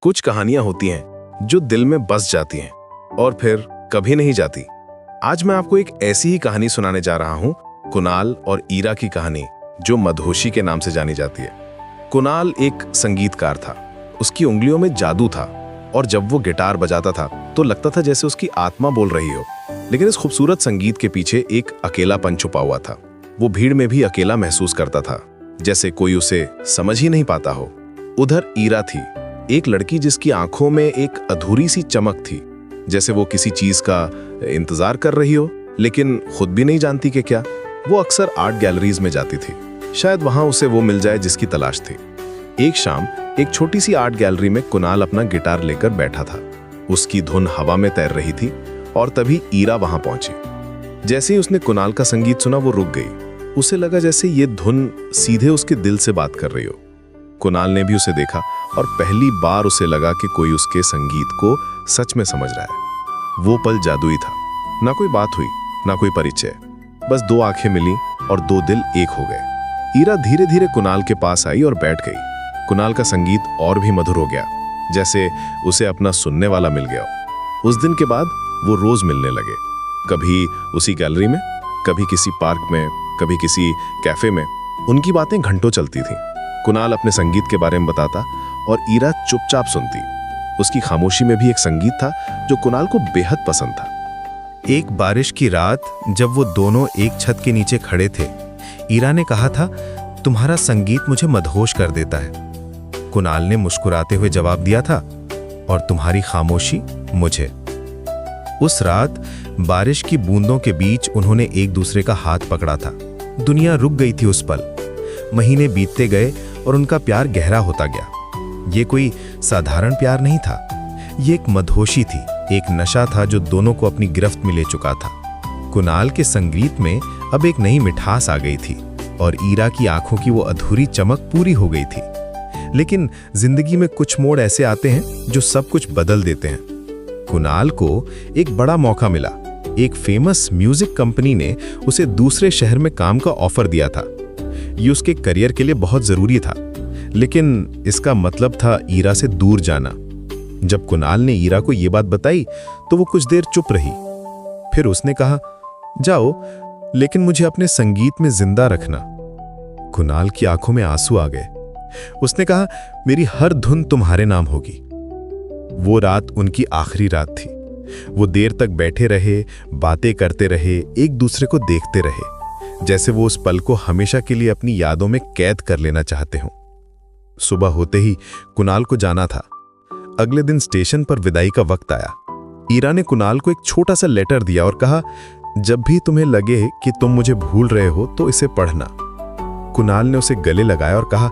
कुछ कहानियां होती हैं जो दिल में बस जाती हैं और फिर कभी नहीं जाती। आज मैं आपको एक ऐसी ही कहानी सुनाने जा रहा हूं, कुणाल और ईरा की कहानी, जो मदहोशी के नाम से जानी जाती है। कुणाल एक संगीतकार था। उसकी उंगलियों में जादू था और जब वो गिटार बजाता था तो लगता था जैसे उसकी आत्मा बोल रही हो। लेकिन इस खूबसूरत संगीत के पीछे एक अकेलापन छुपा हुआ था। वो भीड़ में भी अकेला महसूस करता था, जैसे कोई उसे समझ ही नहीं पाता हो। उधर ईरा थी, एक लड़की जिसकी आंखों में एक अधूरी सी चमक थी, जैसे वो किसी चीज का इंतजार कर रही हो, लेकिन खुद भी नहीं जानती कि क्या। वो अक्सर आर्ट गैलरीज में जाती थी, शायद वहां उसे वो मिल जाए जिसकी तलाश थी। एक शाम एक छोटी सी आर्ट गैलरी में कुणाल अपना गिटार लेकर बैठा था। उसकी धुन हवा में तैर रही थी और तभी ईरा वहां पहुंची। जैसे ही उसने कुणाल का संगीत सुना, वो रुक गई। उसे लगा जैसे ये धुन सीधे उसके दिल से बात कर रही हो। कुणाल ने भी उसे देखा और पहली बार उसे लगा कि कोई उसके संगीत को सच में समझ रहा है। वो पल जादुई था। ना कोई बात हुई, ना कोई परिचय, बस दो आंखें मिली और दो दिल एक हो गए। ईरा धीरे धीरे कुणाल के पास आई और बैठ गई। कुणाल का संगीत और भी मधुर हो गया, जैसे उसे अपना सुनने वाला मिल गया। उस दिन के बाद वो रोज मिलने लगे, कभी उसी गैलरी में, कभी किसी पार्क में, कभी किसी कैफे में। उनकी बातें घंटों चलती थीं। कुणाल अपने संगीत के बारे में बताता और ईरा चुपचाप सुनती। उसकी खामोशी में भी एक संगीत था जो कुणाल को बेहद पसंद था। एक बारिश की रात जब वो दोनों एक छत के नीचे खड़े थे, ईरा ने कहा था, तुम्हारा संगीत मुझे मदहोश कर देता है। कुणाल ने मुस्कुराते हुए जवाब दिया था, और तुम्हारी खामोशी मुझे। उस रात बारिश की बूंदों के बीच उन्होंने एक दूसरे का हाथ पकड़ा था। दुनिया रुक गई थी उस पल। महीने बीतते गए और उनका प्यार गहरा होता गया। ये कोई साधारण प्यार नहीं था, ये एक मदहोशी थी, एक नशा था जो दोनों को अपनी गिरफ्त में ले चुका था। कुणाल के संगीत में अब एक नई मिठास आ गई थी और ईरा की आंखों की वो अधूरी चमक पूरी हो गई थी। लेकिन जिंदगी में कुछ मोड़ ऐसे आते हैं जो सब कुछ बदल देते हैं। कुणाल को एक बड़ा मौका मिला। एक फेमस म्यूजिक कंपनी ने उसे दूसरे शहर में काम का ऑफर दिया था। ये उसके करियर के लिए बहुत जरूरी था, लेकिन इसका मतलब था ईरा से दूर जाना। जब कुणाल ने ईरा को यह बात बताई तो वो कुछ देर चुप रही। फिर उसने कहा, जाओ, लेकिन मुझे अपने संगीत में जिंदा रखना। कुणाल की आंखों में आंसू आ गए। उसने कहा, मेरी हर धुन तुम्हारे नाम होगी। वो रात उनकी आखिरी रात थी। वो देर तक बैठे रहे, बातें करते रहे, एक दूसरे को देखते रहे, जैसे वो उस पल को हमेशा के लिए अपनी यादों में कैद कर लेना चाहते हों। सुबह होते ही कुणाल को जाना था। अगले दिन स्टेशन पर विदाई का वक्त आया। ईरा ने कुणाल को एक छोटा सा लेटर दिया और कहा, जब भी तुम्हें लगे कि तुम मुझे भूल रहे हो तो इसे पढ़ना। कुणाल ने उसे गले लगाया और कहा,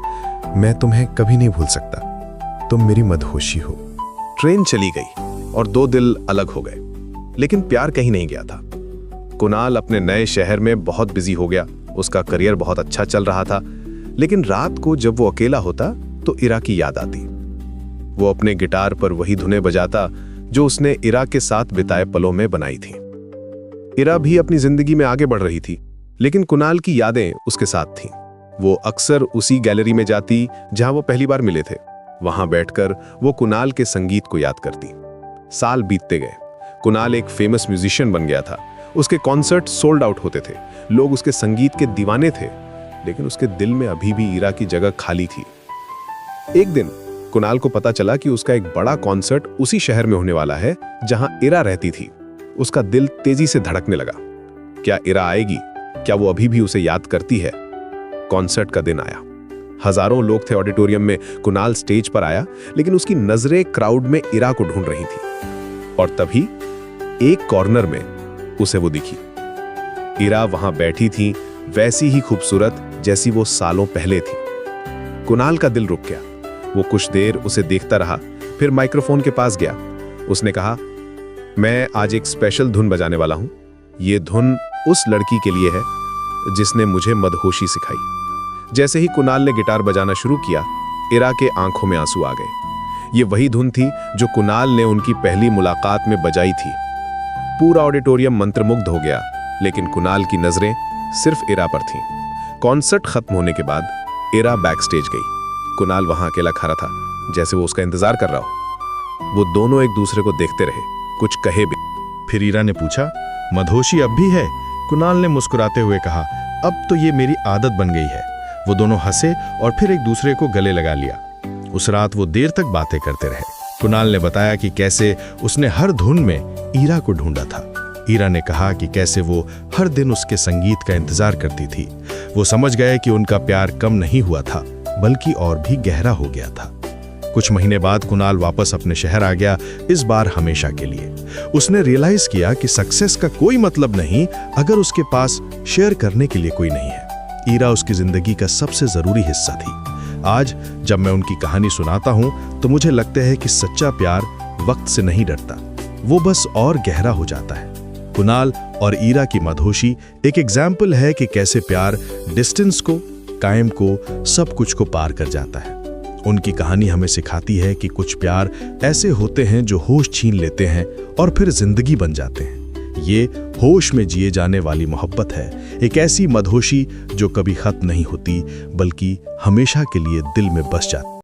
मैं तुम्हें कभी नहीं भूल सकता, तुम मेरी मदहोशी हो। ट्रेन चली गई और दो दिल अलग हो गए, लेकिन प्यार कहीं नहीं गया था। कुणाल अपने नए शहर में बहुत बिजी हो गया। उसका करियर बहुत अच्छा चल रहा था, लेकिन रात को जब वो अकेला होता तो ईरा की याद आती। वो अपने गिटार पर वही धुनें बजाता जो उसने ईरा के साथ बिताए पलों में बनाई थी। ईरा भी अपनी जिंदगी में आगे बढ़ रही थी, लेकिन कुणाल की यादें उसके साथ थीं। वो अक्सर उसी गैलरी में जाती जहां वो पहली बार मिले थे। वहां बैठकर वो कुणाल के संगीत को याद करती। साल बीतते गए। कुणाल एक फेमस म्यूजिशियन बन गया था। उसके कॉन्सर्ट सोल्ड आउट होते थे। लोग उसके संगीत के दीवाने थे, लेकिन उसके दिल में अभी भी ईरा की जगह खाली थी। एक दिन कुणाल को पता चला कि उसका एक बड़ा कॉन्सर्ट उसी शहर में होने वाला है जहां ईरा रहती थी। उसका दिल तेजी से धड़कने लगा। क्या ईरा आएगी? क्या वो अभी भी उसे याद करती है? कॉन्सर्ट का दिन आया। हजारों लोग थे ऑडिटोरियम में। कुणाल स्टेज पर आया, लेकिन उसकी नजरें क्राउड में ईरा को ढूंढ रही थी। और तभी एक कॉर्नर में उसे वो दिखी। ईरा वहां बैठी थी, वैसी ही खूबसूरत जैसी वो सालों पहले थी। कुणाल का दिल रुक गया। वो कुछ देर उसे देखता रहा, फिर माइक्रोफोन के पास गया। उसने कहा, मैं आज एक स्पेशल धुन बजाने वाला हूं। ये धुन उस लड़की के लिए है जिसने मुझे मदहोशी सिखाई। जैसे ही कुणाल ने गिटार बजाना शुरू किया, ईरा के आंखों में आंसू आ गए। ये वही धुन थी जो कुणाल ने उनकी पहली मुलाकात में बजाई थी। पूरा ऑडिटोरियम मंत्रमुग्ध हो गया, लेकिन कुणाल की नजरें सिर्फ ईरा पर थीं। कॉन्सर्ट खत्म होने के बाद ईरा बैक स्टेज गई। कुणाल वहां अकेला खड़ा था, जैसे वो उसका इंतजार कर रहा हो। वो दोनों एक दूसरे को देखते रहे, कुछ कहे भी। फिर ईरा ने पूछा, मधोशी अब भी है? कुणाल ने मुस्कुराते हुए कहा, अब तो ये मेरी आदत बन गई है। वो दोनों हंसे और फिर एक दूसरे को गले लगा लिया। उस रात वो देर तक बातें करते रहे। कुणाल ने बताया कि कैसे उसने हर धुन में ईरा को ढूंढा था। ईरा ने कहा कि कैसे वो हर दिन उसके संगीत का इंतजार करती थी। वो समझ गए कि उनका प्यार कम नहीं हुआ था, बल्कि और भी गहरा हो गया था। कुछ महीने बाद कुणाल वापस अपने शहर आ गया, इस बार हमेशा के लिए। उसने रियलाइज किया कि सक्सेस का कोई मतलब नहीं अगर उसके पास शेयर करने के लिए कोई नहीं है। ईरा उसकी जिंदगी का सबसे जरूरी हिस्सा थी। आज जब मैं उनकी कहानी सुनाता हूं तो मुझे लगता है कि सच्चा प्यार वक्त से नहीं डरता, वो बस और गहरा हो जाता है। कुणाल और ईरा की मधोशी एक एग्जाम्पल है कि कैसे प्यार डिस्टेंस को, कायम को, सब कुछ को पार कर जाता है। उनकी कहानी हमें सिखाती है कि कुछ प्यार ऐसे होते हैं जो होश छीन लेते हैं और फिर जिंदगी बन जाते हैं। ये होश में जिए जाने वाली मोहब्बत है, एक ऐसी मधोशी जो कभी खत्म नहीं होती, बल्कि हमेशा के लिए दिल में बस जाती।